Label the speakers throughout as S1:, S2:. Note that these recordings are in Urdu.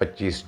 S1: 25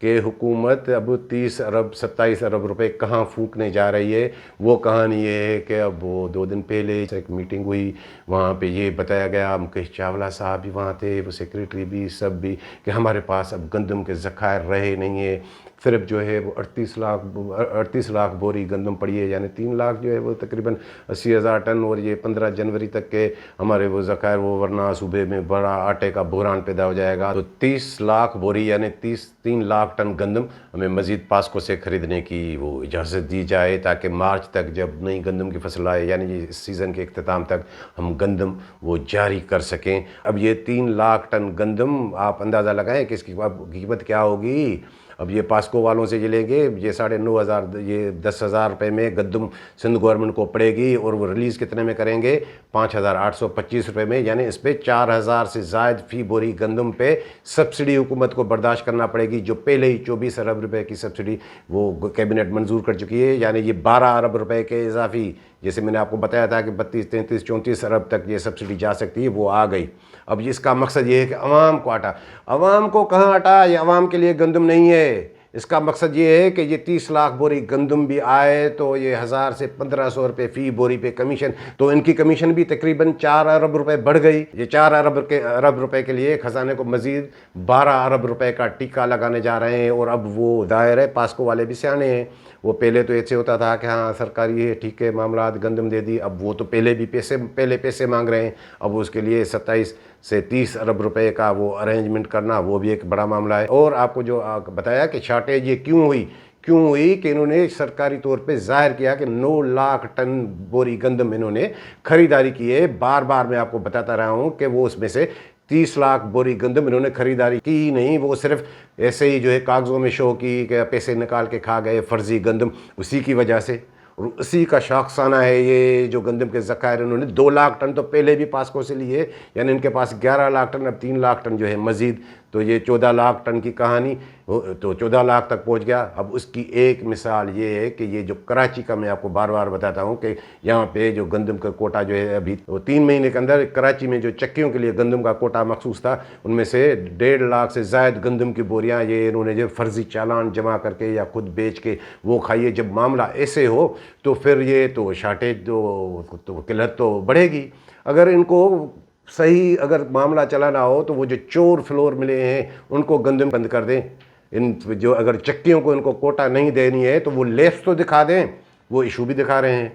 S1: کہ حکومت اب 30 ارب 27 ارب روپے کہاں پھونکنے جا رہی ہے. وہ کہانی یہ ہے کہ اب وہ 2 دن پہلے ایک میٹنگ ہوئی, وہاں پہ یہ بتایا گیا, مکیش چاولہ صاحب بھی وہاں تھے, وہ سیکریٹری بھی, سب بھی, کہ ہمارے پاس اب گندم کے ذخائر رہے نہیں ہیں. صرف جو ہے وہ 38 لاکھ بوری گندم پڑی ہے, یعنی 3 لاکھ جو ہے وہ تقریباً 80,000 ٹن, اور یہ 15 جنوری تک کے ہمارے وہ ذخائر, وہ ورنہ صوبے میں بڑا آٹے کا بحران پیدا ہو جائے گا. تو 30 لاکھ بوری یعنی 3 لاکھ ٹن گندم ہمیں مزید پاسکو سے خریدنے کی وہ اجازت دی جائے, تاکہ مارچ تک جب نئی گندم کی فصل آئے, یعنی اس سیزن کے اختتام تک ہم گندم وہ جاری کر سکیں. اب یہ 3 لاکھ ٹن گندم آپ اندازہ لگائیں کہ اس کی قیمت کیا ہوگی. اب یہ پاسکو والوں سے یہ لیں گے, یہ 9,500 یہ 10,000 روپے میں گندم سندھ گورنمنٹ کو پڑے گی, اور وہ ریلیز کتنے میں کریں گے, 5,825 روپے میں, یعنی اس پہ 4,000 سے زائد فی بوری گندم پہ سبسڈی حکومت کو برداشت کرنا پڑے گی, جو پہلے ہی 24 ارب روپے کی سبسڈی وہ کیبنٹ منظور کر چکی ہے. یعنی یہ 12 ارب روپے کے اضافی, جیسے میں نے آپ کو بتایا تھا کہ 32 33 34 ارب تک یہ سبسڈی جا سکتی ہے, وہ آ گئی. اب اس کا مقصد یہ ہے کہ عوام کو آٹا, عوام کو کہاں آٹا, یہ عوام کے لیے گندم نہیں ہے. اس کا مقصد یہ ہے کہ یہ 30 لاکھ بوری گندم بھی آئے تو یہ 1,000 سے 1,500 روپے فی بوری پہ کمیشن, تو ان کی کمیشن بھی تقریباً 4 ارب روپے بڑھ گئی. یہ 4 ارب روپے کے لیے خزانے کو مزید 12 ارب روپے کا ٹیکہ لگانے جا رہے ہیں. اور اب وہ ظاہر ہے پاسکو والے بھی سیانے ہیں. وہ پہلے تو ایسے ہوتا تھا کہ ہاں سرکاری ہے ٹھیک ہے معاملات گندم دے دی, اب وہ تو پہلے پیسے مانگ رہے ہیں. اب اس کے لیے 27 سے 30 ارب روپے کا وہ ارینجمنٹ کرنا وہ بھی ایک بڑا معاملہ ہے. اور آپ کو جو بتایا کہ شارٹیج یہ کیوں ہوئی کہ انہوں نے سرکاری طور پہ ظاہر کیا کہ 9 لاکھ ٹن بوری گندم انہوں نے خریداری کی ہے. بار بار میں آپ کو بتاتا رہا ہوں کہ وہ اس میں سے 30 لاکھ بوری گندم انہوں نے خریداری کی نہیں, وہ صرف ایسے ہی جو ہے کاغذوں میں شو کی کہ پیسے نکال کے کھا گئے فرضی گندم. اسی کی وجہ سے اور اسی کا شاخسانہ ہے یہ جو گندم کے ذخائر انہوں نے 2 لاکھ ٹن تو پہلے بھی پاسکو سے لیے, یعنی ان کے پاس 11 لاکھ ٹن, اب 3 لاکھ ٹن جو ہے مزید, تو یہ 14 لاکھ ٹن کی کہانی تو 14 لاکھ تک پہنچ گیا. اب اس کی ایک مثال یہ ہے کہ یہ جو کراچی کا میں آپ کو بار بار بتاتا ہوں کہ یہاں پہ جو گندم کا کوٹا جو ہے ابھی 3 مہینے کے اندر کراچی میں جو چکیوں کے لیے گندم کا کوٹا مخصوص تھا, ان میں سے 1.5 لاکھ سے زائد گندم کی بوریاں یہ انہوں نے جو فرضی چالان جمع کر کے یا خود بیچ کے وہ کھائیے. جب معاملہ ایسے ہو تو پھر یہ تو شارٹیج تو قلت تو بڑھے گی. اگر ان کو صحیح اگر معاملہ چلانا ہو تو وہ جو چور فلور ملے ہیں ان کو گندم بند کر دیں. ان جو اگر چکیوں کو ان کو کوٹا نہیں دینی ہے تو وہ لیفٹ تو دکھا دیں, وہ ایشو بھی دکھا رہے ہیں.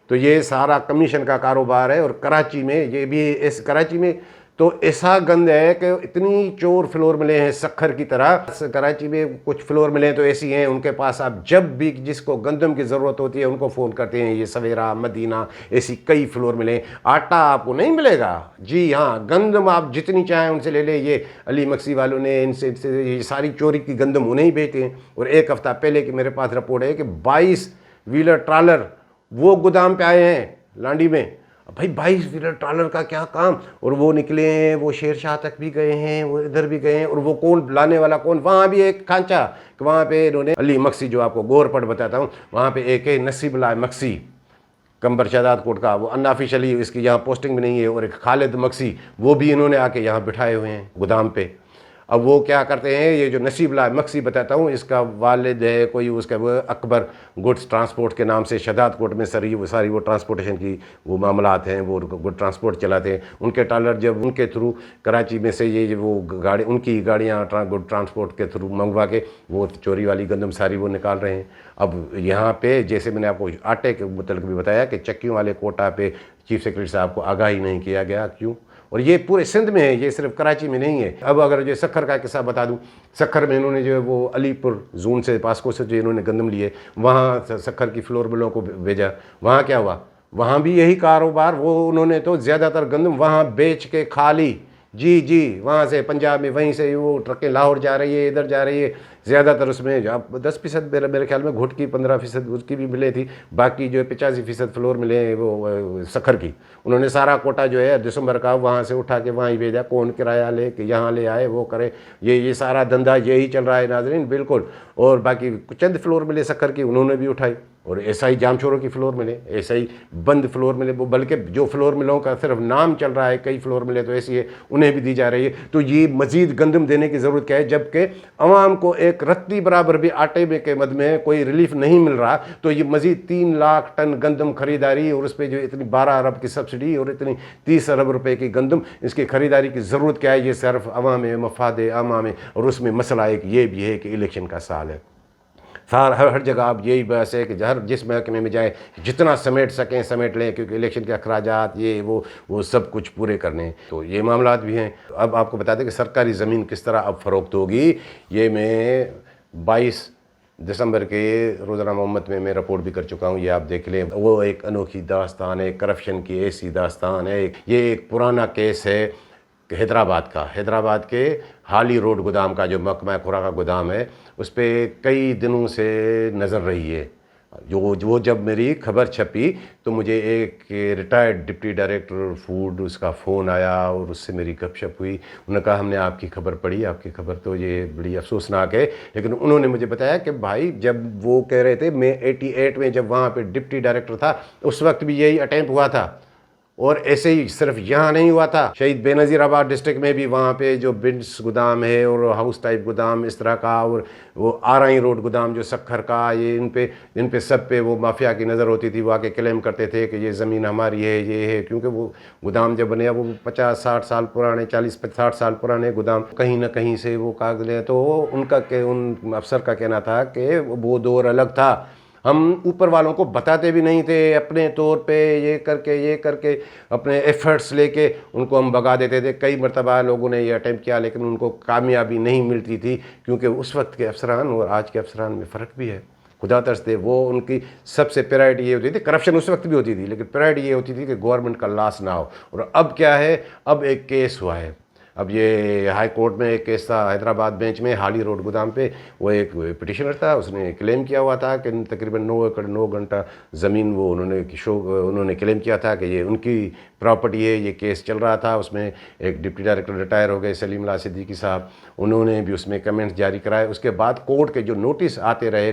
S1: تو یہ سارا کمیشن کا کاروبار ہے. اور کراچی میں یہ بھی کراچی میں تو ایسا گند ہے کہ اتنی چور فلور ملے ہیں سکھر کی طرح. کراچی میں کچھ فلور ملے ہیں تو ایسی ہیں ان کے پاس, آپ جب بھی جس کو گندم کی ضرورت ہوتی ہے ان کو فون کرتے ہیں. یہ سویرا, مدینہ, ایسی کئی فلور ملے ہیں. آٹا آپ کو نہیں ملے گا, جی ہاں گندم آپ جتنی چاہیں ان سے لے لیں. یہ علی مکسی والوں نے ان سے یہ ساری چوری کی گندم انہیں ہی بیچتے ہیں. اور ایک ہفتہ پہلے کی میرے پاس رپورٹ ہے کہ 22 ویلر ٹرالر وہ گودام پہ آئے ہیں لانڈی میں. بھائی 22 ویلر ٹرالر کا کیا کام, اور وہ نکلے ہیں, وہ شیر شاہ تک بھی گئے ہیں, وہ ادھر بھی گئے ہیں. اور وہ کون لانے والا کون, وہاں بھی ایک کھانچا کہ وہاں پہ انہوں نے علی مکسی جو آپ کو گور پٹ بتاتا ہوں, وہاں پہ ایک ہے نصیب اللہ مکسی کمبر شہداد کوٹ کا, وہ انآفیشلی اس کی یہاں پوسٹنگ بھی نہیں ہے. اور ایک خالد مکسی, وہ بھی انہوں نے آ کے یہاں بٹھائے ہوئے ہیں گودام پہ. اب وہ کیا کرتے ہیں, یہ جو نصیب اللہ مکسی بتاتا ہوں اس کا والد ہے کوئی, اس کا وہ اکبر گڈس ٹرانسپورٹ کے نام سے شہداد کوٹ میں ساری وہ ٹرانسپورٹیشن کی وہ معاملات ہیں, وہ گڈ ٹرانسپورٹ چلاتے ہیں. ان کے ٹرالر جب ان کے تھرو کراچی میں سے یہ وہ گاڑی ان کی گاڑیاں گڈ ٹرانسپورٹ کے تھرو منگوا کے وہ چوری والی گندم ساری وہ نکال رہے ہیں. اب یہاں پہ جیسے میں نے آپ کو آٹے کے متعلق بھی بتایا کہ چکیوں والے کوٹا پہ چیف سیکرٹری صاحب کو آگاہی نہیں کیا گیا, کیوں؟ اور یہ پورے سندھ میں ہے, یہ صرف کراچی میں نہیں ہے. اب اگر جو سکھر کا قصہ بتا دوں, سکھر میں انہوں نے جو ہے وہ علی پور زون سے پاسکو سے جو انہوں نے گندم لیے, وہاں سکھر کی فلور ملوں کو بھیجا. وہاں کیا ہوا, وہاں بھی یہی کاروبار, وہ انہوں نے تو زیادہ تر گندم وہاں بیچ کے کھا لی. جی وہاں سے پنجاب میں وہیں سے وہ ٹرکیں لاہور جا رہی ہے, ادھر جا رہی ہے. زیادہ تر اس میں 10% میرے خیال میں گھٹ کی 15% اس کی بھی ملے تھی, باقی جو ہے 85% فلور ملے ہیں وہ سکھر کی. انہوں نے سارا کوٹا جو ہے دسمبر کا وہاں سے اٹھا کے وہاں ہی بھیجا, کون کرایہ لے کہ یہاں لے آئے وہ کرے. یہ سارا دھندا یہی چل رہا ہے ناظرین, بالکل. اور باقی چند فلور ملے سکھر کی انہوں نے بھی اٹھائی. اور ایسا ہی جام چوروں کی فلور ملے، ایسا ہی بند فلور ملے، وہ بلکہ جو فلور ملوں کا صرف نام چل رہا ہے، کئی فلور ملے تو ایسی ہے انہیں بھی دی جا رہی ہے۔ تو یہ مزید گندم دینے کی ضرورت کیا ہے، جبکہ عوام کو ایک رتی برابر بھی آٹے میں کے مد میں کوئی ریلیف نہیں مل رہا، تو یہ مزید 3 لاکھ ٹن گندم خریداری اور اس پہ جو اتنی 12 ارب کی سبسڈی اور اتنی 30 ارب روپے کی گندم، اس کی خریداری کی ضرورت کیا ہے؟ یہ صرف عوام مفاد عامہ میں، اور اس میں مسئلہ ایک یہ بھی ہے کہ الیکشن کا سال ہے۔ ہر جگہ آپ یہی بحث ہے کہ جس محکمے میں جائیں جتنا سمیٹ سکیں سمیٹ لیں، کیونکہ الیکشن کے اخراجات یہ وہ سب کچھ پورے کرنے ہیں، تو یہ معاملات بھی ہیں۔ اب آپ کو بتا دیں کہ سرکاری زمین کس طرح اب فروخت ہوگی، یہ میں 22 دسمبر کے روزانہ محمد میں رپورٹ بھی کر چکا ہوں، یہ آپ دیکھ لیں۔ وہ ایک انوکھی داستان ہے، کرپشن کی ایسی داستان ہے۔ یہ ایک پرانا کیس ہے حیدرآباد کے حالی روڈ گودام کا، جو محکمہ خوراک گودام ہے، اس پہ کئی دنوں سے نظر رہی ہے۔ وہ جب میری خبر چھپی تو مجھے ایک ریٹائرڈ ڈپٹی ڈائریکٹر فوڈ اس کا فون آیا اور اس سے میری گپ شپ ہوئی۔ انہوں نے کہا ہم نے آپ کی خبر پڑھی، آپ کی خبر تو یہ بڑی افسوسناک ہے، لیکن انہوں نے مجھے بتایا کہ بھائی جب وہ کہہ رہے تھے، میں 88 میں جب وہاں پہ ڈپٹی ڈائریکٹر تھا، اس وقت بھی یہی اٹیمپٹ ہوا تھا، اور ایسے ہی صرف یہاں نہیں ہوا تھا، شہید بے نظیر آباد ڈسٹرکٹ میں بھی وہاں پہ جو بنس گودام ہے اور ہاؤس ٹائپ گودام اس طرح کا، اور وہ آرائی روڈ گودام جو سکھر کا، یہ ان پہ سب پہ وہ مافیا کی نظر ہوتی تھی۔ وہ آ کے کلیم کرتے تھے کہ یہ زمین ہماری ہے، یہ ہے، کیونکہ وہ گودام جب بنے وہ 50-60 سال پرانے، 40-60 سال پرانے گودام کہیں نہ کہیں سے وہ کاغذ لیں، تو ان افسر کا کہنا تھا کہ وہ دور الگ تھا، ہم اوپر والوں کو بتاتے بھی نہیں تھے، اپنے طور پہ یہ کر کے اپنے ایفرٹس لے کے ان کو ہم بگا دیتے تھے۔ کئی مرتبہ لوگوں نے یہ اٹیمپٹ کیا، لیکن ان کو کامیابی نہیں ملتی تھی، کیونکہ اس وقت کے افسران اور آج کے افسران میں فرق بھی ہے۔ خدا ترس دے، وہ ان کی سب سے پرائرٹی یہ ہوتی تھی، کرپشن اس وقت بھی ہوتی تھی، لیکن پرائرٹی یہ ہوتی تھی کہ گورنمنٹ کا لاس نہ ہو۔ اور اب کیا ہے، اب ایک کیس ہوا ہے، اب یہ ہائی کورٹ میں ایک کیس تھا حیدرآباد بینچ میں، حالی روڈ گودام پہ۔ وہ ایک پٹیشنر تھا، اس نے کلیم کیا ہوا تھا کہ تقریباً 9 ایکڑ 9 گھنٹہ زمین وہ انہوں نے کلیم کیا تھا کہ یہ ان کی پراپرٹی ہے۔ یہ کیس چل رہا تھا، اس میں ایک ڈپٹی ڈائریکٹر ریٹائر ہو گئے سلیم اللہ صدیقی صاحب، انہوں نے بھی اس میں کمنٹس جاری کرائے۔ اس کے بعد کورٹ کے جو نوٹس آتے رہے،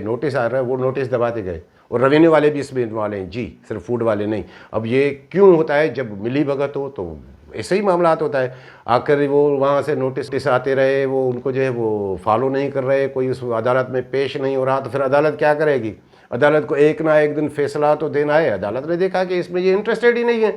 S1: وہ نوٹس دباتے گئے، اور ریونیو والے بھی اس میں انوالو ہیں جی، صرف فوڈ والے نہیں۔ اب یہ کیوں ہوتا ہے؟ جب ملی بھگت ہو تو ایسے ہی معاملات ہوتا ہے۔ آخر وہ وہاں سے نوٹس آتے رہے، وہ ان کو جو ہے وہ فالو نہیں کر رہے، کوئی اس عدالت میں پیش نہیں ہو رہا، تو پھر عدالت کیا کرے گی؟ عدالت کو ایک نہ ایک دن فیصلہ تو دینا ہے۔ عدالت نے دیکھا کہ اس میں یہ انٹرسٹیڈ ہی نہیں ہے،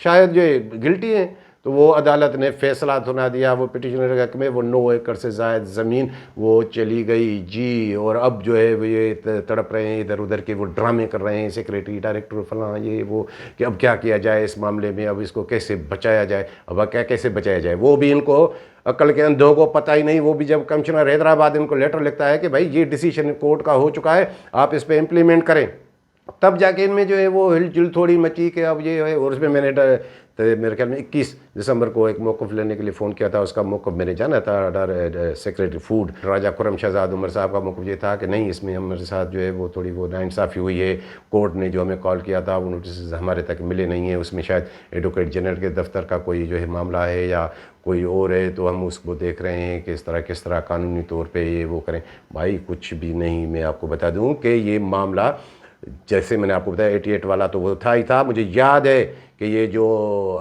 S1: شاید جو گلٹی ہیں، تو وہ عدالت نے فیصلہ سنا دیا۔ وہ پٹیشنر کے حق میں وہ 9 ایکڑ سے زائد زمین وہ چلی گئی جی، اور اب جو ہے وہ یہ تڑپ رہے ہیں ادھر ادھر کے، وہ ڈرامے کر رہے ہیں سیکریٹری ڈائریکٹر فلاں یہ وہ، کہ اب کیا کیا جائے اس معاملے میں، اب اس کو کیسے بچایا جائے، اب کیسے بچایا جائے۔ وہ بھی ان کو عقل کے اندھوں کو پتہ ہی نہیں۔ وہ بھی جب کمشنر حیدرآباد ان کو لیٹر لکھتا ہے کہ بھائی یہ ڈیسیشن کورٹ کا ہو چکا ہے، آپ اس پہ امپلیمنٹ کریں، تب جا کے ان میں جو ہے وہ ہل جل تھوڑی مچی کہ اب یہ ہے۔ اور اس میں میں نے میرے خیال میں 21 دسمبر کو ایک موقف لینے کے لیے فون کیا تھا، اس کا موقف میں نے جانا تھا، سیکریٹری فوڈ راجہ خرم شہزاد عمر صاحب کا موقف یہ تھا کہ نہیں، اس میں ہمارے ساتھ جو ہے وہ تھوڑی وہ ناانصافی ہوئی ہے، کورٹ نے جو ہمیں کال کیا تھا وہ نوٹسز ہمارے تک ملے نہیں ہیں، اس میں شاید ایڈوکیٹ جنرل کے دفتر کا کوئی جو ہے معاملہ ہے یا کوئی اور ہے، تو ہم اس کو دیکھ رہے ہیں کہ کس طرح قانونی طور پہ یہ وہ کریں۔ بھائی کچھ بھی نہیں، میں آپ کو بتا دوں کہ یہ معاملہ جیسے میں نے آپ کو بتایا 88 والا تو وہ تھا ہی تھا۔ مجھے یاد ہے کہ یہ جو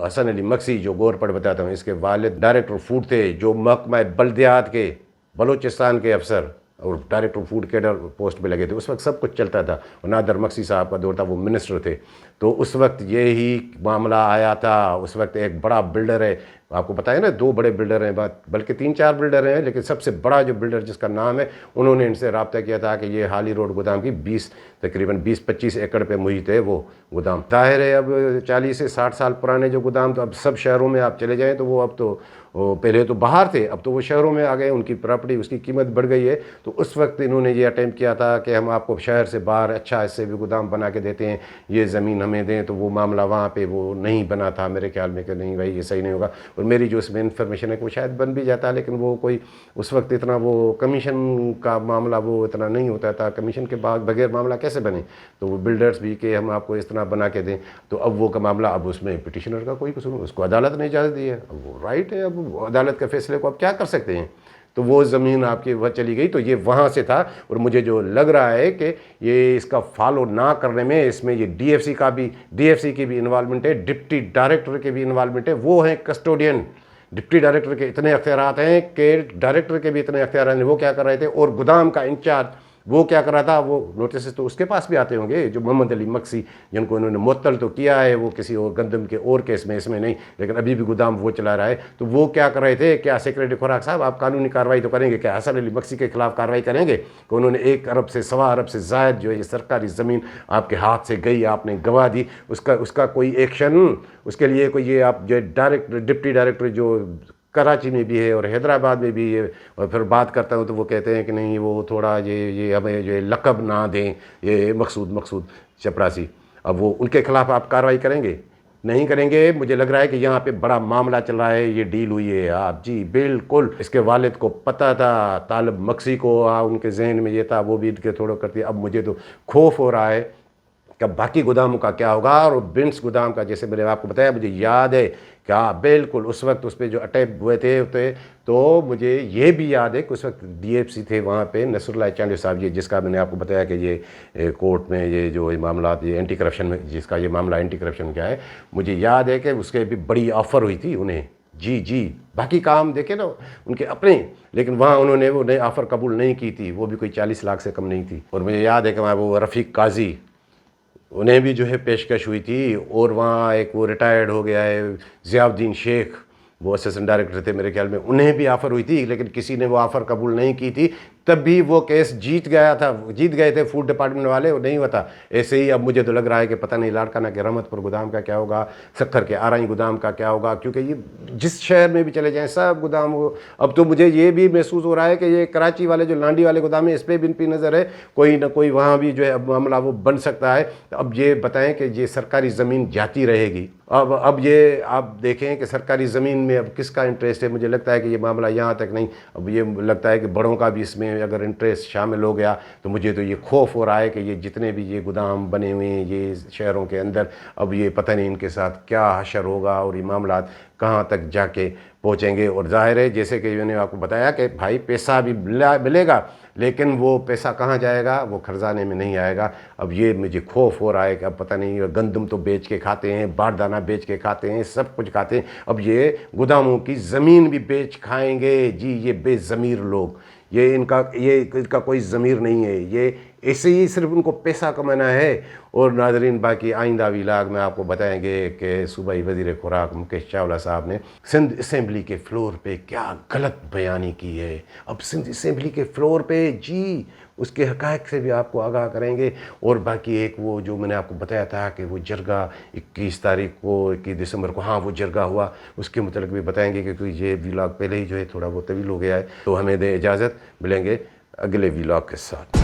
S1: حسن علی مکسی جو گور پڑ بتاتا ہوں، اس کے والد ڈائریکٹر فوڈ تھے، جو محکمہ بلدیات کے بلوچستان کے افسر اور ڈائریکٹر فوڈ کیڈر پوسٹ پہ لگے تھے، اس وقت سب کچھ چلتا تھا، اور نادر مکسی صاحب کا دور تھا، وہ منسٹر تھے، تو اس وقت یہی معاملہ آیا تھا۔ اس وقت ایک بڑا بلڈر ہے، آپ کو پتہ ہے نا، 2 بڑے بلڈر ہیں، بلکہ 3-4 بلڈر ہیں، لیکن سب سے بڑا جو بلڈر جس کا نام ہے، انہوں نے ان سے رابطہ کیا تھا کہ یہ حالی روڈ گودام کی تقریباً 20-25 ایکڑ پہ محیط ہے وہ گودام۔ ظاہر ہے اب 40 سے 60 سال پرانے جو گودام، تو اب سب شہروں میں آپ چلے جائیں تو وہ اب تو پہلے تو باہر تھے، اب تو وہ شہروں میں آ گئے، ان کی پراپرٹی اس کی قیمت بڑھ گئی ہے۔ تو اس وقت انہوں نے یہ اٹیمپٹ کیا تھا کہ ہم آپ کو شہر سے باہر اچھا اس سے بھی گودام بنا کے دیتے ہیں، یہ زمین ہمیں دیں، تو وہ معاملہ وہاں پہ وہ نہیں بنا تھا میرے خیال میں کہ نہیں بھائی یہ صحیح نہیں ہوگا۔ اور میری جو اس میں انفارمیشن ہے کہ وہ شاید بن بھی جاتا، لیکن وہ کوئی اس وقت اتنا وہ کمیشن کا معاملہ وہ اتنا نہیں ہوتا تھا، کمیشن کے بعد بغیر معاملہ کیسے بنے، تو وہ بلڈرز بھی کہ ہم آپ کو اس طرح بنا کے دیں، تو اب وہ کا معاملہ، اب اس میں پٹیشنر کا کوئی قصور، اس کو عدالت نے اجازت دی ہے، اب وہ رائٹ ہے، اب عدالت کے فیصلے کو اب کیا کر سکتے ہیں۔ تو وہ زمین آپ کی وہ چلی گئی، تو یہ وہاں سے تھا۔ اور مجھے جو لگ رہا ہے کہ یہ اس کا فالو نہ کرنے میں اس میں یہ ڈی ایف سی کی بھی انوالومنٹ ہے، ڈپٹی ڈائریکٹر کی بھی انوالومنٹ ہے۔ وہ ہیں کسٹوڈین، ڈپٹی ڈائریکٹر کے اتنے اختیارات ہیں کہ ڈائریکٹر کے بھی اتنے اختیارات ہیں۔ وہ کیا کر رہے تھے، اور گودام کا انچارج وہ کیا کر رہا تھا، وہ نوٹسز تو اس کے پاس بھی آتے ہوں گے، جو محمد علی مکسی جن کو انہوں نے معطل تو کیا ہے وہ کسی اور گندم کے اور کیس میں، اس میں نہیں، لیکن ابھی بھی گودام وہ چلا رہا ہے۔ تو وہ کیا کر رہے تھے، کیا سیکریٹری خوراک صاحب آپ قانونی کارروائی تو کریں گے، کیا حسن علی مکسی کے خلاف کارروائی کریں گے کہ انہوں نے 1 ارب سے 1.25 ارب سے زائد جو ہے یہ سرکاری زمین آپ کے ہاتھ سے گئی، آپ نے گنوا دی، اس کا کوئی ایکشن، اس کے لیے کوئی یہ آپ جو ڈائریکٹر ڈپٹی ڈائریکٹر جو کراچی میں بھی ہے اور حیدرآباد میں بھی ہے، اور پھر بات کرتا ہوں تو وہ کہتے ہیں کہ نہیں وہ تھوڑا یہ ہمیں جو لقب نہ دیں، یہ مقصود چپراسی۔ اب وہ ان کے خلاف آپ کارروائی کریں گے، نہیں کریں گے۔ مجھے لگ رہا ہے کہ یہاں پہ بڑا معاملہ چل رہا ہے، یہ ڈیل ہوئی ہے آپ جی بالکل۔ اس کے والد کو پتہ تھا، طالب مکسی کو ان کے ذہن میں یہ تھا، وہ بھی ان کے تھوڑا کرتی۔ اب مجھے تو خوف ہو رہا ہے کہ باقی گوداموں کا کیا ہوگا، اور بنس گودام کا جیسے میں نے آپ کو بتایا، مجھے یاد ہے کیا بالکل اس وقت اس پہ جو اٹیک ہوئے تھے تو مجھے یہ بھی یاد ہے کہ اس وقت ڈی ایف سی تھے وہاں پہ، نصر اللہ چانڈی صاحب جی، جس کا میں نے آپ کو بتایا کہ یہ کورٹ میں یہ جو معاملات یہ اینٹی کرپشن میں جس کا یہ معاملہ اینٹی کرپشن کیا ہے، مجھے یاد ہے کہ اس کے بھی بڑی آفر ہوئی تھی انہیں، جی باقی کام دیکھیں نا ان کے اپنے، لیکن وہاں انہوں نے وہ نئے آفر قبول نہیں کی تھی، وہ بھی کوئی 40 لاکھ سے کم نہیں تھی۔ اور مجھے یاد ہے کہ وہاں وہ رفیق قاضی انہیں بھی جو ہے پیشکش ہوئی تھی، اور وہاں ایک وہ ریٹائرڈ ہو گیا ہے ضیاء الدین شیخ، وہ اسسٹنٹ ڈائریکٹر تھے میرے خیال میں، انہیں بھی آفر ہوئی تھی، لیکن کسی نے وہ آفر قبول نہیں کی تھی۔ تب بھی وہ کیس جیت گئے تھے فوڈ ڈپارٹمنٹ والے، وہ نہیں ہوتا ایسے ہی۔ اب مجھے تو لگ رہا ہے کہ پتہ نہیں لاڑکانہ کے رحمت پر گودام کا کیا ہوگا، سکھر کے آرائی گودام کا کیا ہوگا، کیونکہ یہ جس شہر میں بھی چلے جائیں سب گودام ہو۔ اب تو مجھے یہ بھی محسوس ہو رہا ہے کہ یہ کراچی والے جو لانڈی والے گودام ہیں، اس پہ بھی ان پہ نظر ہے، کوئی نہ کوئی وہاں بھی جو ہے اب معاملہ وہ بن سکتا ہے۔ اب یہ بتائیں کہ یہ سرکاری زمین جاتی رہے گی، اب یہ آپ دیکھیں کہ سرکاری زمین میں اب کس کا انٹرسٹ ہے۔ مجھے لگتا ہے کہ یہ معاملہ یہاں تک نہیں، اب یہ لگتا ہے کہ بڑوں کا بھی اس میں اگر انٹرسٹ شامل ہو گیا تو مجھے تو یہ خوف ہو رہا ہے کہ یہ جتنے بھی یہ گودام بنے ہوئے ہیں یہ شہروں کے اندر، اب یہ پتہ نہیں ان کے ساتھ کیا حشر ہوگا اور یہ معاملات کہاں تک جا کے پہنچیں گے۔ اور ظاہر ہے جیسے کہ میں نے آپ کو بتایا کہ بھائی پیسہ بھی ملے گا، لیکن وہ پیسہ کہاں جائے گا، وہ خزانے میں نہیں آئے گا۔ اب یہ مجھے خوف ہو رہا ہے کہ اب پتہ نہیں، گندم تو بیچ کے کھاتے ہیں، باردانہ بیچ کے کھاتے ہیں، سب کچھ کھاتے ہیں، اب یہ گوداموں کی زمین بھی بیچ کھائیں گے جی، یہ بے ضمیر لوگ، یہ ان کا کوئی ضمیر نہیں ہے، یہ ایسے ہی صرف ان کو پیسہ کمانا ہے۔ اور ناظرین باقی آئندہ ویلاگ میں آپ کو بتائیں گے کہ صوبائی وزیر خوراک مکیش چاولہ صاحب نے سندھ اسمبلی کے فلور پہ کیا غلط بیانی کی ہے۔ اب سندھ اسمبلی کے فلور پہ جی اس کے حقائق سے بھی آپ کو آگاہ کریں گے۔ اور باقی ایک وہ جو میں نے آپ کو بتایا تھا کہ وہ جرگہ 21 تاریخ کو 21 دسمبر کو وہ جرگہ ہوا، اس کے متعلق بھی بتائیں گے، کیونکہ یہ ویلاگ پہلے ہی جو ہے تھوڑا وہ طویل ہو گیا ہے۔ تو ہمیں دے اجازت، ملیں گے اگلے ویلاگ کے ساتھ۔